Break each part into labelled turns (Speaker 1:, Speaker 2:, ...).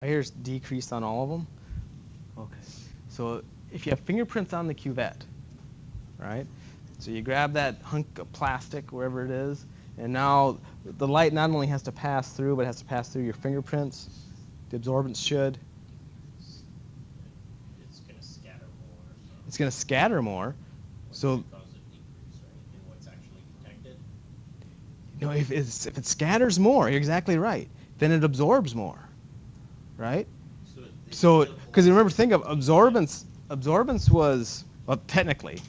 Speaker 1: Here's decreased on all of them. Okay. So if you have fingerprints on the cuvette, right? So you grab that hunk of plastic, wherever it is, and now the light not only has to pass through, but it has to pass through your fingerprints. The absorbance should.
Speaker 2: It's going to scatter more.
Speaker 1: It's going to scatter more. So
Speaker 2: Cause a decrease, right, in what's actually detected.
Speaker 1: no, if it scatters more, you're exactly right. Then it absorbs more, right? So because remember, think of absorbance. Absorbance was, well, technically.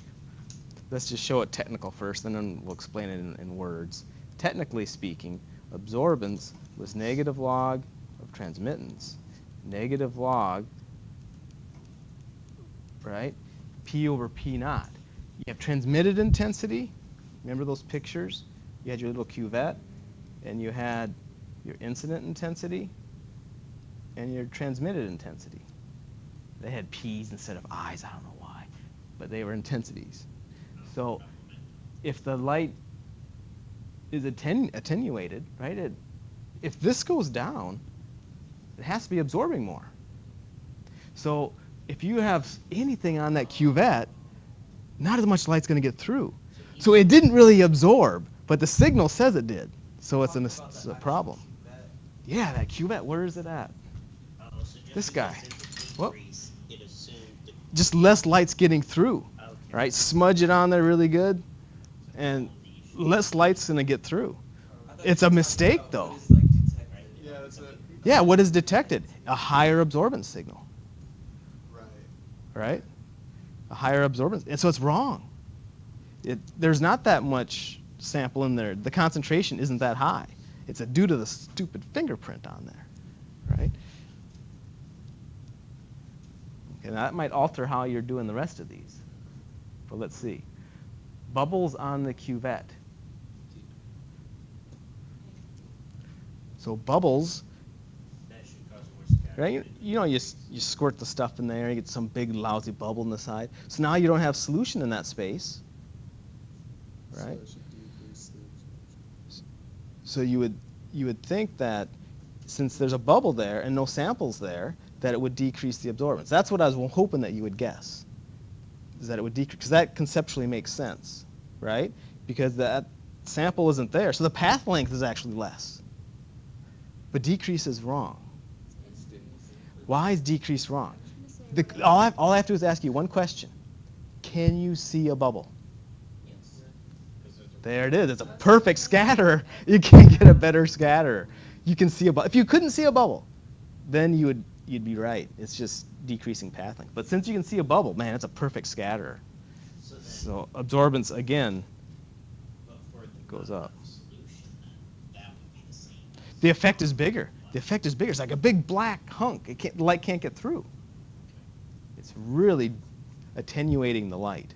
Speaker 1: Let's just show it technical first, and then we'll explain it in words. Technically speaking, absorbance was negative log of transmittance, negative log, right, P over P naught. You have transmitted intensity. Remember those pictures? You had your little cuvette, and you had your incident intensity and your transmitted intensity. They had P's instead of I's. I don't know why, but they were intensities. So if the light is attenuated, right, if this goes down, it has to be absorbing more. So if you have anything on that cuvette, not as much light's going to get through. So it didn't really absorb, but the signal says it did. So it's a problem. Yeah, that cuvette, where is it at? This guy. Well, just less light's getting through, right? Smudge it on there really good, and less light's going to get through. It's a mistake, though. Yeah, what is detected? A higher absorbance signal. Right? A higher absorbance. And so it's wrong. There's not that much sample in there. The concentration isn't that high. It's due to the stupid fingerprint on there, right? Okay, now that might alter how you're doing the rest of these. But let's see. Bubbles on the cuvette. So bubbles, right? You know, you squirt the stuff in there, you get some big lousy bubble in the side. So now you don't have solution in that space, right? So you would think that since there's a bubble there and no samples there, that it would decrease the absorbance. That's what I was hoping that you would guess, is that it would decrease, because that conceptually makes sense, right? Because that sample isn't there, so the path length is actually less. But decrease is wrong. Why is decrease wrong? All I have to do is ask you one question. Can you see a bubble?
Speaker 2: Yes.
Speaker 1: There it is. It's a perfect scatter. You can't get a better scatter. You can see a bubble. If you couldn't see a bubble, then you'd be right. It's just decreasing path length. But since you can see a bubble, man, it's a perfect scatterer. So absorbance, again, goes up. The effect is bigger. The effect is bigger. It's like a big black hunk. The light can't get through. It's really attenuating the light.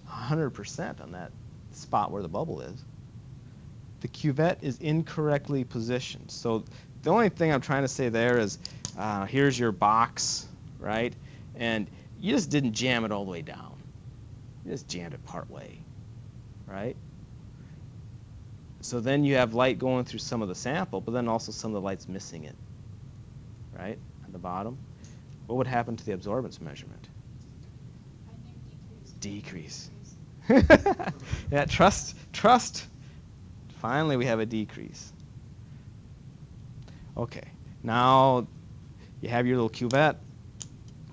Speaker 1: 100% on that spot where the bubble is. The cuvette is incorrectly positioned. So the only thing I'm trying to say there is, here's your box, right? And you just didn't jam it all the way down. You just jammed it part way, right? So then you have light going through some of the sample, but then also some of the light's missing it, right, at the bottom. What would happen to the absorbance measurement?
Speaker 3: I think
Speaker 1: Decrease. Yeah, trust. Finally, we have a decrease. Okay, now you have your little cuvette.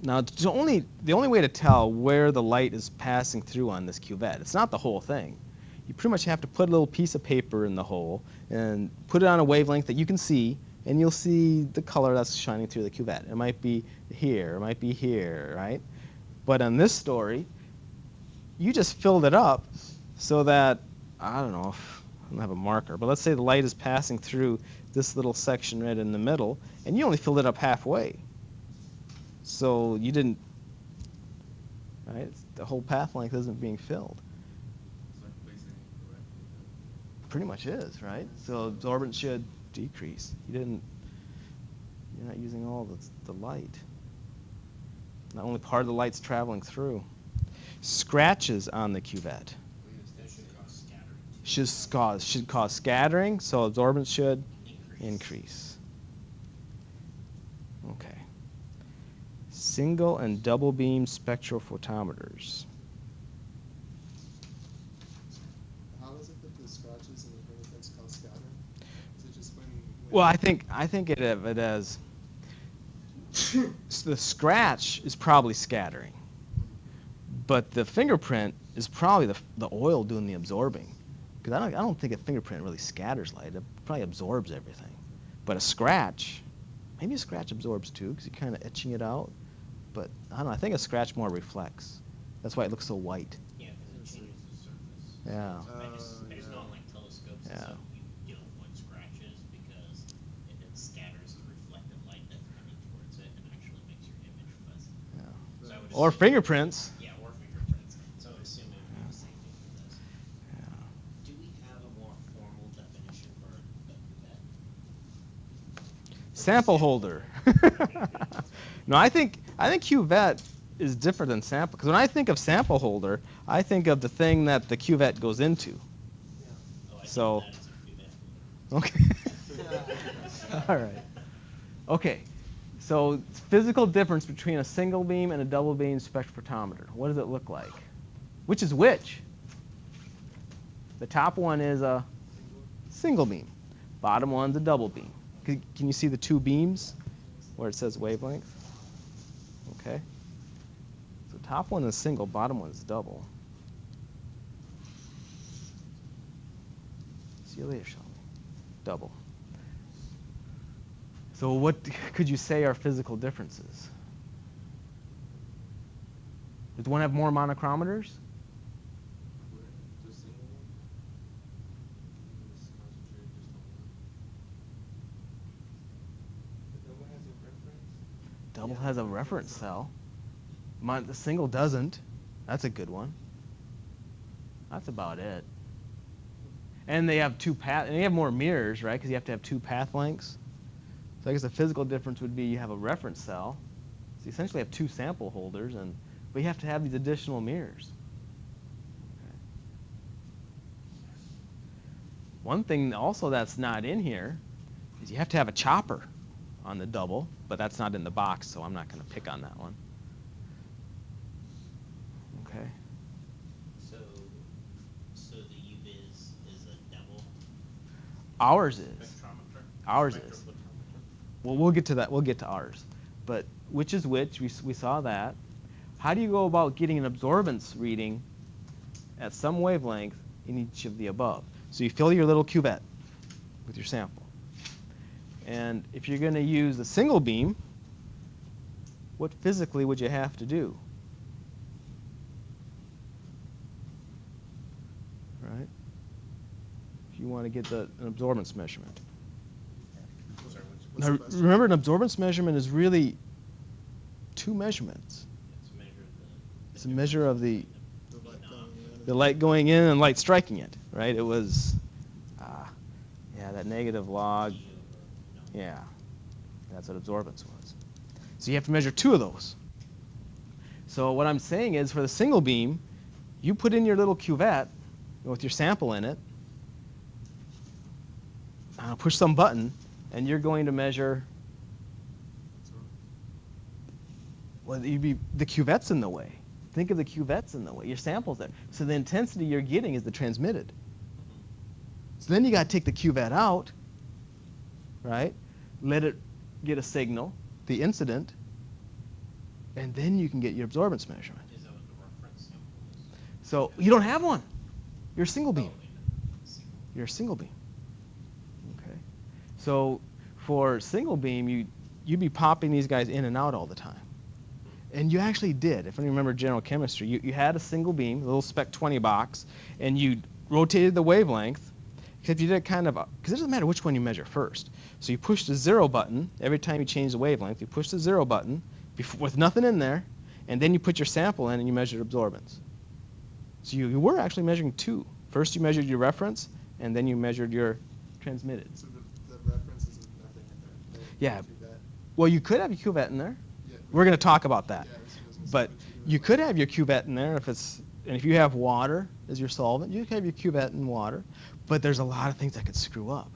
Speaker 1: Now, the only way to tell where the light is passing through on this cuvette, it's not the whole thing. You pretty much have to put a little piece of paper in the hole and put it on a wavelength that you can see, and you'll see the color that's shining through the cuvette. It might be here, it might be here, right? But on this story, you just filled it up so that, I don't know, I don't have a marker, but let's say the light is passing through this little section right in the middle, and you only filled it up halfway. So you didn't, right? The whole path length isn't being filled. Pretty much is, right? So absorbance should decrease. You're not using all the light. Not only part of the light's traveling through. Scratches on the cuvette should cause scattering, so absorbance should increase. Okay. Single and double beam spectrophotometers.
Speaker 4: How is it that the scratches and the fingerprints cause scattering? Is it just when
Speaker 1: Well, I think it has. The scratch is probably scattering, but the fingerprint is probably the oil doing the absorbing. Because I don't think a fingerprint really scatters light. It probably absorbs everything. But a scratch, maybe a scratch absorbs too, because you're kind of etching it out. But I don't know. I think a scratch more reflects. That's why it looks so white.
Speaker 2: Yeah, because it changes the surface.
Speaker 1: Yeah.
Speaker 2: I just know on like telescopes and
Speaker 1: Yeah.
Speaker 2: stuff, you deal with scratches because if it scatters the reflected light that's coming towards it, it actually makes your image fuzzy.
Speaker 1: Yeah.
Speaker 2: So I would
Speaker 1: Or
Speaker 2: assume-
Speaker 1: fingerprints.
Speaker 2: Yeah, or fingerprints. So I would assume it would be the same thing for this.
Speaker 1: Yeah.
Speaker 2: Do we have a more formal definition for the cuvette?
Speaker 1: Sample holder. No, I think cuvette is different than sample. Because when I think of sample holder, I think of the thing that the cuvette goes into.
Speaker 2: Oh, I
Speaker 1: So-
Speaker 2: think that is a cuvette.
Speaker 1: Okay. All right. Okay. So physical difference between a single beam and a double beam spectrophotometer. What does it look like? Which is which? The top one is a single beam. Bottom one's a double beam. Can you see the two beams where it says wavelength? Okay. So top one is single, bottom one is double. See you later, Shelby. Double. So what could you say are physical differences? Does one have more monochrometers?
Speaker 4: Just single one? Just concentrate just on one. The double has a reference?
Speaker 1: Double has a reference cell. The single doesn't. That's a good one. That's about it. And they have and they have more mirrors, right? Because you have to have two path lengths. So I guess the physical difference would be you have a reference cell. So you essentially have two sample holders, but you have to have these additional mirrors. Okay. One thing also that's not in here is you have to have a chopper on the double, but that's not in the box, so I'm not going to pick on that one. Okay.
Speaker 2: So the UViz is a double
Speaker 1: Ours is.
Speaker 2: spectrometer?
Speaker 1: Ours is.
Speaker 2: Spectrophotometer?
Speaker 1: Well, we'll get to that. We'll get to ours. But which is which? We saw that. How do you go about getting an absorbance reading at some wavelength in each of the above? So you fill your little cuvette with your sample. And if you're going to use a single beam, what physically would you have to do? Right? If you want to get an absorbance measurement.
Speaker 2: I'm sorry, what's
Speaker 1: Now,
Speaker 4: the question?
Speaker 1: remember, an absorbance measurement is really two measurements.
Speaker 2: it's a measure of the
Speaker 1: It's a measure of
Speaker 4: The light going in.
Speaker 1: the light going in and light striking it, right? It was, yeah, that negative log.
Speaker 2: E over,
Speaker 1: Yeah, that's what absorbance was. So you have to measure two of those. So what I'm saying is, for the single beam, you put in your little cuvette with your sample in it, push some button, and you're going to measure. Well, the cuvette's in the way. Think of the cuvette's in the way. Your sample's there. So the intensity you're getting is the transmitted. So then you got to take the cuvette out, right? Let it get a signal, the incident, and then you can get your absorbance measurement.
Speaker 2: Is that what the reference sample is?
Speaker 1: So you don't have one. You're a single beam.
Speaker 2: Oh, wait, single.
Speaker 1: You're a single beam. Okay. So for single beam, you'd be popping these guys in and out all the time. And you actually did. If you remember general chemistry, you had a single beam, a little spec 20 box, and you rotated the wavelength. Because you did kind of, because it doesn't matter which one you measure first. So you push the 0 button every time you change the wavelength. You push the 0 button with nothing in there, and then you put your sample in and you measured absorbance. So you were actually measuring two. First you measured your reference, and then you measured your transmitted.
Speaker 4: So the reference is with nothing in there.
Speaker 1: Yeah.
Speaker 4: Do that.
Speaker 1: Well, you could have your cuvette in there.
Speaker 4: Yeah.
Speaker 1: We're going to talk about that.
Speaker 4: Yeah, I was gonna say,
Speaker 1: But
Speaker 4: do
Speaker 1: you
Speaker 4: it
Speaker 1: could
Speaker 4: like-
Speaker 1: have your cuvette in there and if you have water as your solvent, you could have your cuvette in water. But there's a lot of things that could screw up.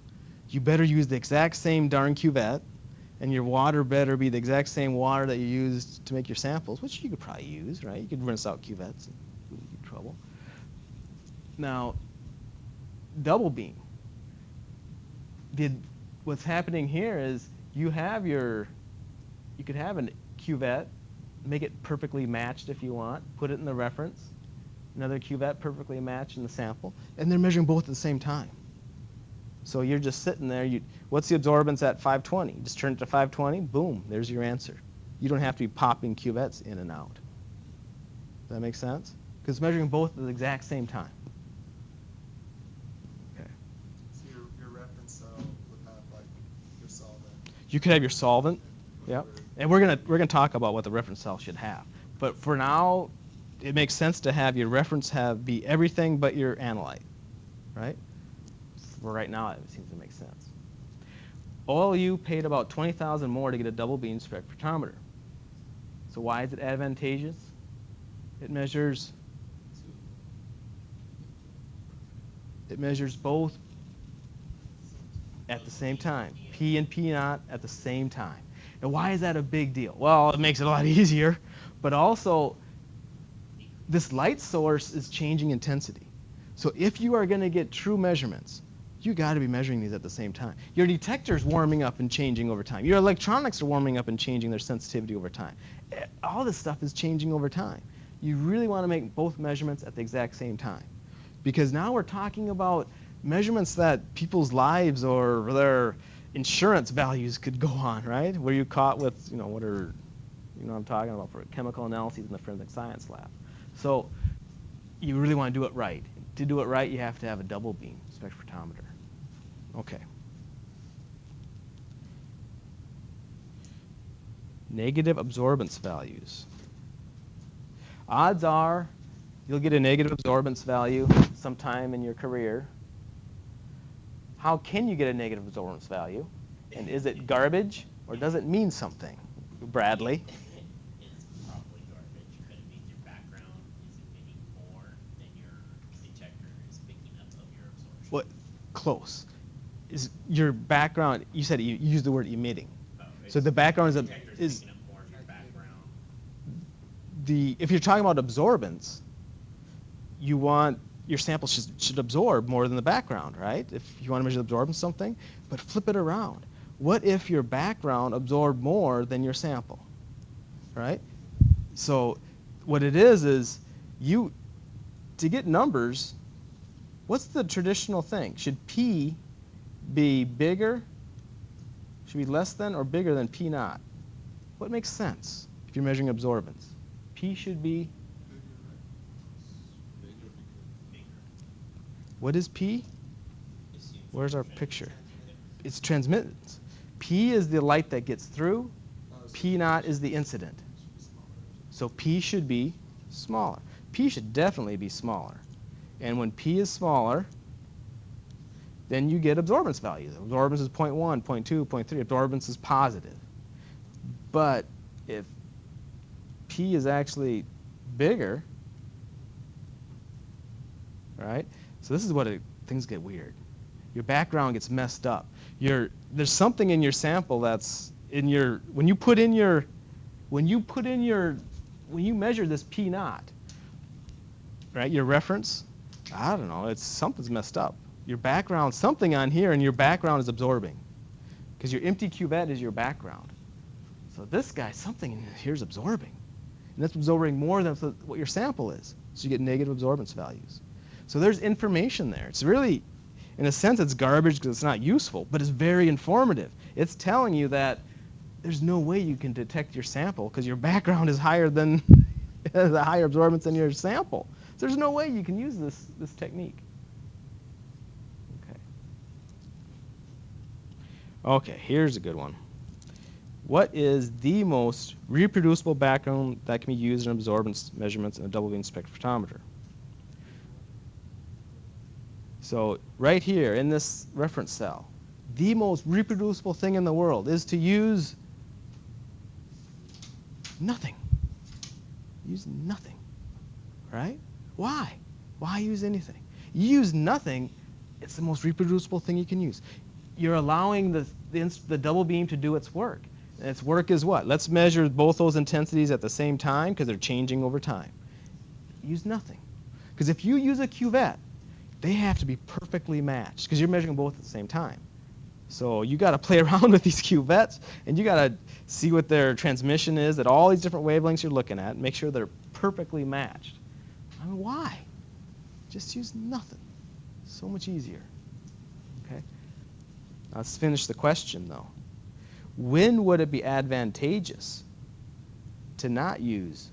Speaker 1: You better use the exact same darn cuvette and your water better be the exact same water that you used to make your samples, which you could probably use, right? You could rinse out cuvettes and wouldn't get in trouble. Now, double beam. What's happening here is you could have a cuvette, make it perfectly matched if you want, put it in the reference, another cuvette perfectly matched in the sample, and they're measuring both at the same time. So you're just sitting there. What's the absorbance at 520? You just turn it to 520, boom, there's your answer. You don't have to be popping cuvettes in and out. Does that make sense? Because it's measuring both at the exact same time. Okay.
Speaker 4: So your reference cell would have like your solvent.
Speaker 1: You could have your solvent. Yep. And we're gonna talk about what the reference cell should have. But for now, it makes sense to have your reference be everything but your analyte, right? For right now, it seems to make sense. OLU paid about $20,000 more to get a double beam spectrophotometer. So why is it advantageous? It measures both at the same time, P and P naught at the same time. And why is that a big deal? Well, it makes it a lot easier, but also this light source is changing intensity. So if you are going to get true measurements, you got to be measuring these at the same time. Your detector's warming up and changing over time. Your electronics are warming up and changing their sensitivity over time. All this stuff is changing over time. You really want to make both measurements at the exact same time. Because now we're talking about measurements that people's lives or their insurance values could go on, right? Where you caught with, what I'm talking about for chemical analyses in the forensic science lab. So you really want to do it right. To do it right, you have to have a double beam spectrophotometer. Okay. Negative absorbance values. Odds are you'll get a negative absorbance value sometime in your career. How can you get a negative absorbance value? And is it garbage or does it mean something? Bradley?
Speaker 2: It's probably garbage, but it means your background is emitting more than your detector is picking up of your absorption.
Speaker 1: What? Close. Is your background, you said you used the word emitting. So the background is
Speaker 2: picking up more of your background.
Speaker 1: If you're talking about absorbance, you want your sample should absorb more than the background, right? If you want to measure the absorbance of something, but flip it around. What if your background absorbed more than your sample, right? So what it is to get numbers, what's the traditional thing? Should P be bigger, should be less than or bigger than P naught? What makes sense if you're measuring absorbance? P should be, what is P? Where's our picture? It's transmittance. P is the light that gets through. P naught is the incident. So P should be smaller. P should definitely be smaller. And when P is smaller, then you get absorbance values. Absorbance is 0.1, 0.2, 0.3. Absorbance is positive. But if P is actually bigger, right? So this is what things get weird. Your background gets messed up. There's something in your sample that's in your, when you measure this P naught, right? Your reference, I don't know, something's messed up. Your background, something on here, and your background is absorbing, because your empty cuvette is your background. So this guy, something in here is absorbing, and that's absorbing more than what your sample is. So you get negative absorbance values. So there's information there. It's really, in a sense, it's garbage because it's not useful, but it's very informative. It's telling you that there's no way you can detect your sample because your background is higher than the higher absorbance in your sample. So there's no way you can use this technique. Okay, here's a good one. What is the most reproducible background that can be used in absorbance measurements in a double beam spectrophotometer? So right here in this reference cell, the most reproducible thing in the world is to use nothing. Use nothing, right? Why? Why use anything? You use nothing, it's the most reproducible thing you can use. You're allowing the double beam to do its work. And its work is what? Let's measure both those intensities at the same time because they're changing over time. Use nothing. Because if you use a cuvette, they have to be perfectly matched because you're measuring both at the same time. So you got to play around with these cuvettes, and you got to see what their transmission is at all these different wavelengths you're looking at, and make sure they're perfectly matched. I mean, why? Just use nothing. So much easier. Okay. Let's finish the question, though. When would it be advantageous to not use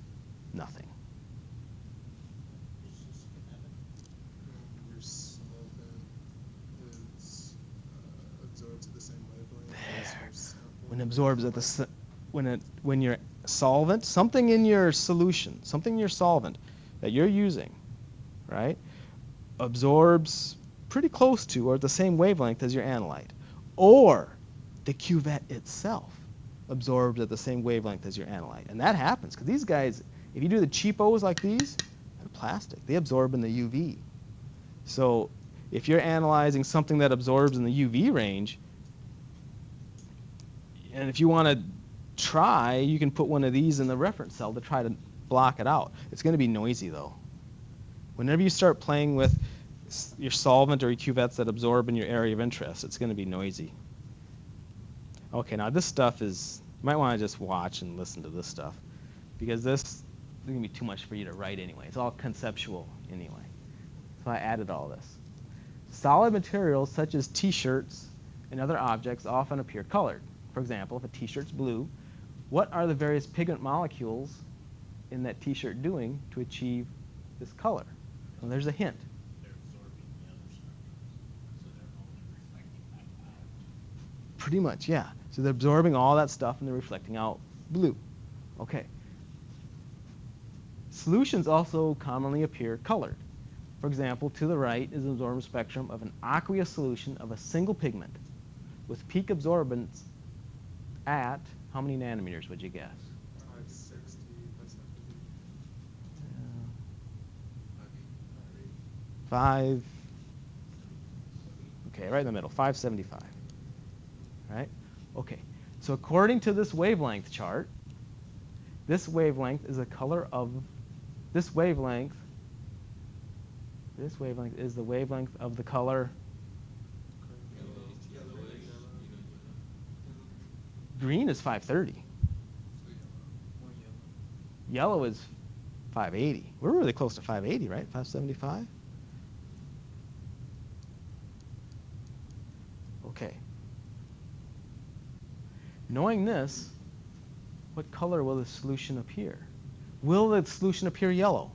Speaker 1: nothing?
Speaker 4: Your solvent is absorbs at the same wavelength as your sample.
Speaker 1: When it absorbs at the when your solvent, something in your solution, something in your solvent that you're using, right, absorbs pretty close to or at the same wavelength as your analyte, or the cuvette itself absorbs at the same wavelength as your analyte. And that happens because these guys, if you do the cheapos like these, they're plastic. They absorb in the UV. So if you're analyzing something that absorbs in the UV range, and if you want to try, you can put one of these in the reference cell to try to block it out. It's going to be noisy, though. Whenever you start playing with your solvent or your cuvettes that absorb in your area of interest, it's going to be noisy. Okay, now this stuff is, you might want to just watch and listen to this stuff, because this is going to be too much for you to write anyway. It's all conceptual anyway. So I added all this. Solid materials such as T-shirts and other objects often appear colored. For example, if a T-shirt's blue, what are the various pigment molecules in that T-shirt doing to achieve this color? Well, there's a hint.
Speaker 2: They're absorbing the other structures, so they're only reflecting back out.
Speaker 1: Pretty much, yeah. So they're absorbing all that stuff and they're reflecting out blue. Okay. Solutions also commonly appear colored. For example, to the right is an absorbance spectrum of an aqueous solution of a single pigment with peak absorbance at how many nanometers would you guess?
Speaker 4: 560 by 70.
Speaker 1: Five. Okay, right in the middle, 575. Right? Okay. So according to this wavelength chart, this wavelength is the color of this wavelength. This wavelength is the wavelength of the color green is 530. Yellow is 580. We're really close to 580, right? 575? Okay. Knowing this, what color will the solution appear? Will the solution appear yellow?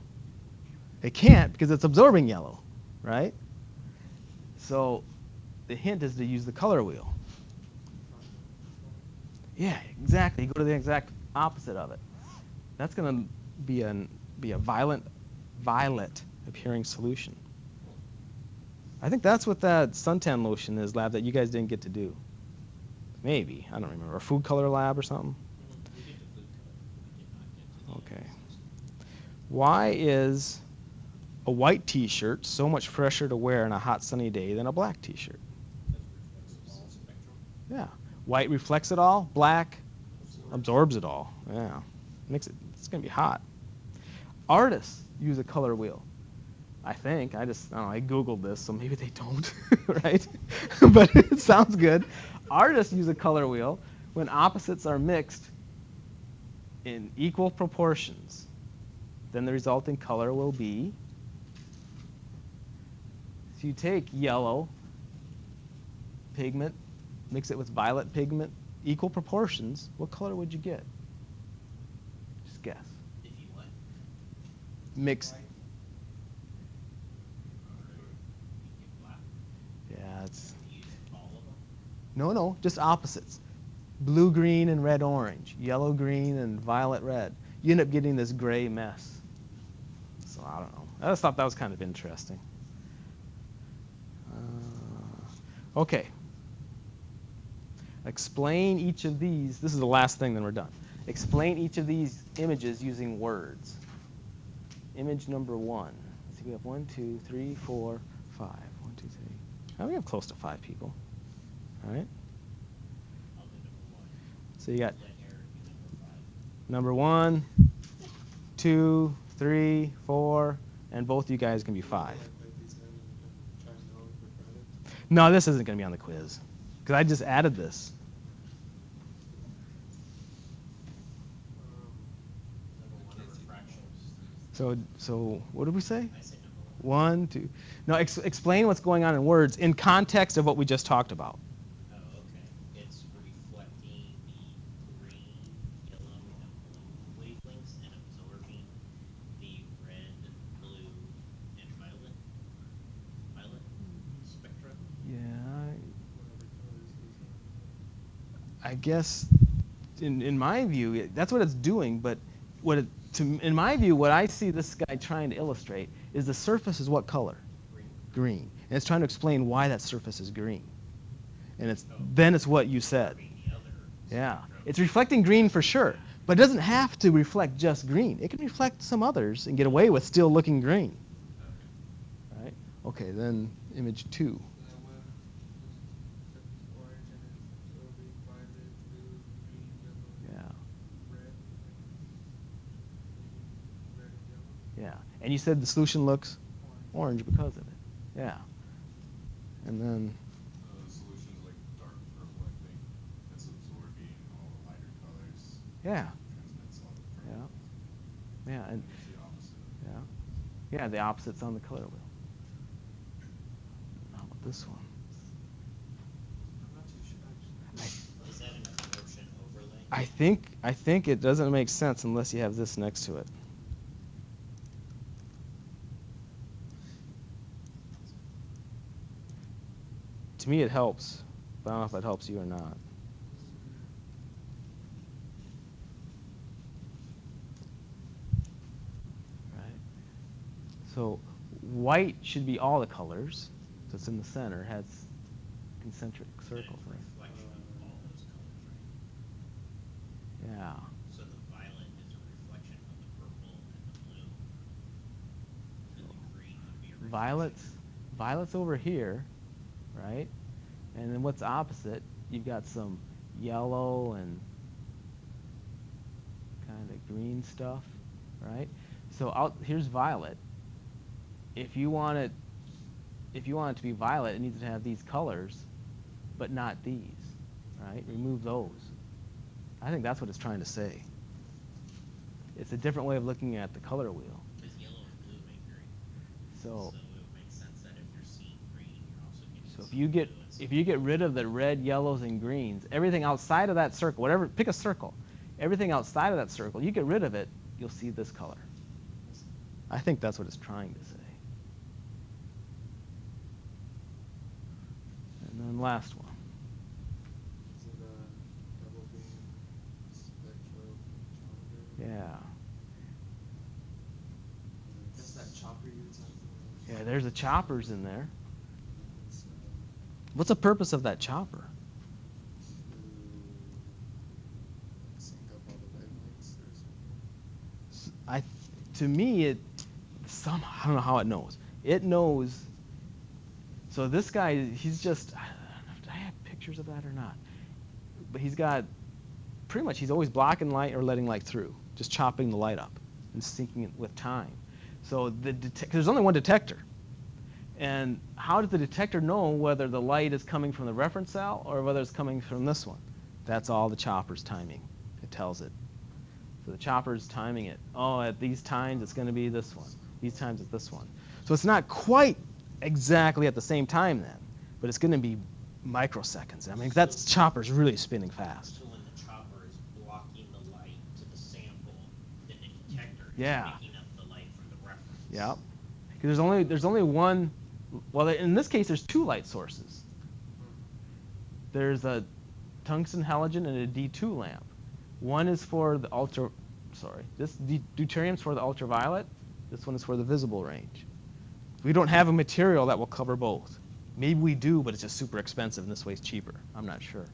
Speaker 1: It can't because it's absorbing yellow, right? So the hint is to use the color wheel. Yeah, exactly. Go to the exact opposite of it. That's going to be a violet appearing solution. I think that's what that suntan lotion is, lab, that you guys didn't get to do. Maybe. I don't remember. A food color lab or something?
Speaker 2: We did the food color. We did not get to the
Speaker 1: Okay. Why is a white T-shirt so much fresher to wear on a hot sunny day than a black T-shirt? Yeah. White reflects it all. Black absorbs it all. Yeah. Makes it. It's gonna be hot. Artists use a color wheel. I think. I don't know. I googled this, so maybe they don't, right? But it sounds good. Artists use a color wheel when opposites are mixed in equal proportions. Then the resulting color will be. So you take yellow pigment, mix it with violet pigment, equal proportions. What color would you get? Just guess.
Speaker 2: If you what?
Speaker 1: Mix.
Speaker 2: You get black.
Speaker 1: Yeah, it's.
Speaker 2: You use all of them.
Speaker 1: No, just opposites. Blue, green, and red, orange. Yellow, green, and violet, red. You end up getting this gray mess. So I don't know. I just thought that was kind of interesting. Okay. Explain each of these. This is the last thing, then we're done. Explain each of these images using words. Image number 1. Let's see, we have 1, 2, 3, 4, 5. 1, 2, 3. Oh, we have close to 5 people. All right. So you got
Speaker 2: Let Eric be
Speaker 1: number
Speaker 2: number 5.
Speaker 1: 1, 2, 3, 4, and both you guys can be 5.
Speaker 4: Like these in and try and know for credit.
Speaker 1: No, this isn't going to be on the quiz because I just added this.
Speaker 2: Number 1, a refraction.
Speaker 1: So what did we say?
Speaker 2: I said number 1.
Speaker 1: 1, 2. No, explain what's going on in words in context of what we just talked about.
Speaker 2: Oh, okay. It's reflecting the green, yellow, and blue wavelengths and absorbing the red, blue, and violet spectra.
Speaker 1: Yeah,
Speaker 4: Whatever colors these are.
Speaker 1: I guess in my view, that's what it's doing. But in my view, what I see this guy trying to illustrate is the surface is what color?
Speaker 2: Green.
Speaker 1: Green. And it's trying to explain why that surface is green. And then it's what you said.
Speaker 2: Absorbing the other
Speaker 1: Yeah.
Speaker 2: spectrum.
Speaker 1: It's reflecting green for sure. But it doesn't have to reflect just green. It can reflect some others and get away with still looking green.
Speaker 2: Okay.
Speaker 1: Right? Okay, then image 2. Yeah. Yeah. And you said the solution looks orange because of it. Yeah. And then,
Speaker 5: The solution's like dark purple, I think. It's absorbing all the lighter colors.
Speaker 1: yeah.
Speaker 5: Transmits all the
Speaker 1: Yeah.
Speaker 5: purple.
Speaker 1: Yeah. And
Speaker 5: It's the opposite.
Speaker 1: yeah. Yeah, the opposite's on the color wheel. How about this one?
Speaker 4: I'm not too sure actually.
Speaker 2: Is that an absorption overlay?
Speaker 1: I think it doesn't make sense unless you have this next to it. To me, it helps, but I don't know if it helps you or not. Right. So white should be all the colors. So it's in the center, has concentric
Speaker 2: And
Speaker 1: circles.
Speaker 2: it's a
Speaker 1: Right?
Speaker 2: reflection of all those colors, right?
Speaker 1: Yeah.
Speaker 2: So the violet is a reflection of the purple and the blue. And the green would be a reflection.
Speaker 1: Violet's over here, right? And then what's opposite? You've got some yellow and kind of green stuff, right? So here's violet. If you want it to be violet, it needs to have these colors, but not these, right? Remove those. I think that's what it's trying to say. It's a different way of looking at the color wheel.
Speaker 2: Because yellow and blue make green.
Speaker 1: So
Speaker 2: So it would make sense that if you're seeing green, you're also getting
Speaker 1: So
Speaker 2: some
Speaker 1: if you get
Speaker 2: blue and
Speaker 1: if
Speaker 2: some
Speaker 1: you get rid of the red, yellows, and greens, everything outside of that circle, whatever, pick a circle. Everything outside of that circle, you get rid of it, you'll see this color. I think that's what it's trying to say. And then last one.
Speaker 4: Is it a double beam spectrophotometer?
Speaker 1: Yeah.
Speaker 4: That's that chopper you were talking about.
Speaker 1: Yeah, there's the choppers in there.
Speaker 4: It's,
Speaker 1: What's the purpose of that chopper?
Speaker 4: to sync up all the wavelengths or something.
Speaker 1: To me, I don't know how it knows. It knows. So this guy, he's just, I don't know if I have pictures of that or not. But he's got, pretty much, he's always blocking light or letting light through, just chopping the light up and syncing it with time. So there's only one detector. And how does the detector know whether the light is coming from the reference cell or whether it's coming from this one? That's all the chopper's timing. It tells it. So the chopper's timing it. Oh, at these times it's going to be this one. These times it's this one. So it's not quite exactly at the same time then, but it's going to be microseconds. I mean, that chopper's really spinning fast.
Speaker 2: So when the chopper is blocking the light to the sample, then the detector is
Speaker 1: Yeah.
Speaker 2: picking up the light from the reference.
Speaker 1: Yep. Because there's only one. Well, in this case, there's two light sources. There's a tungsten halogen and a D2 lamp. One is for the this deuterium's for the ultraviolet. This one is for the visible range. We don't have a material that will cover both. Maybe we do, but it's just super expensive, and this way it's cheaper. I'm not sure.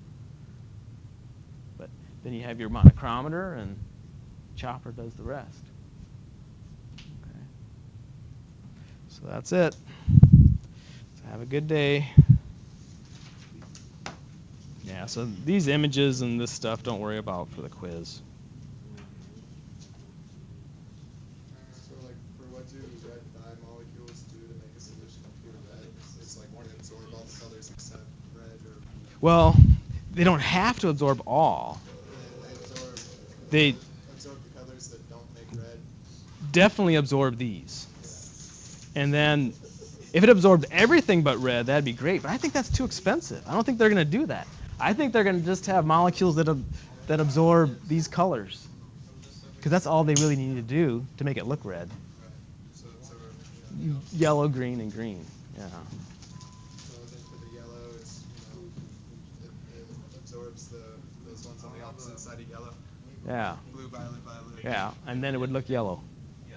Speaker 1: But then you have your monochromator, and chopper does the rest. Okay. So that's it. So have a good day. Yeah, so these images and this stuff, don't worry about for the quiz.
Speaker 4: So like, for what do red dye molecules do to make a solution appear red? It's like they absorb all the colors except red or
Speaker 1: Well, they don't have to absorb all.
Speaker 4: they
Speaker 1: They
Speaker 4: absorb the colors that don't make red.
Speaker 1: definitely absorb these.
Speaker 4: Yeah.
Speaker 1: And then if it absorbed everything but red, that'd be great. But I think that's too expensive. I don't think they're going to do that. I think they're going to just have molecules that absorb these colors. Because that's all they really need to do to make it look red.
Speaker 4: So
Speaker 1: Yellow, green, and green. Yeah.
Speaker 4: so then for the yellow, it's it absorbs those ones on the opposite side of yellow.
Speaker 1: Yeah.
Speaker 4: Blue, violet, violet.
Speaker 1: Yeah. And then it would look yellow.
Speaker 6: Yeah.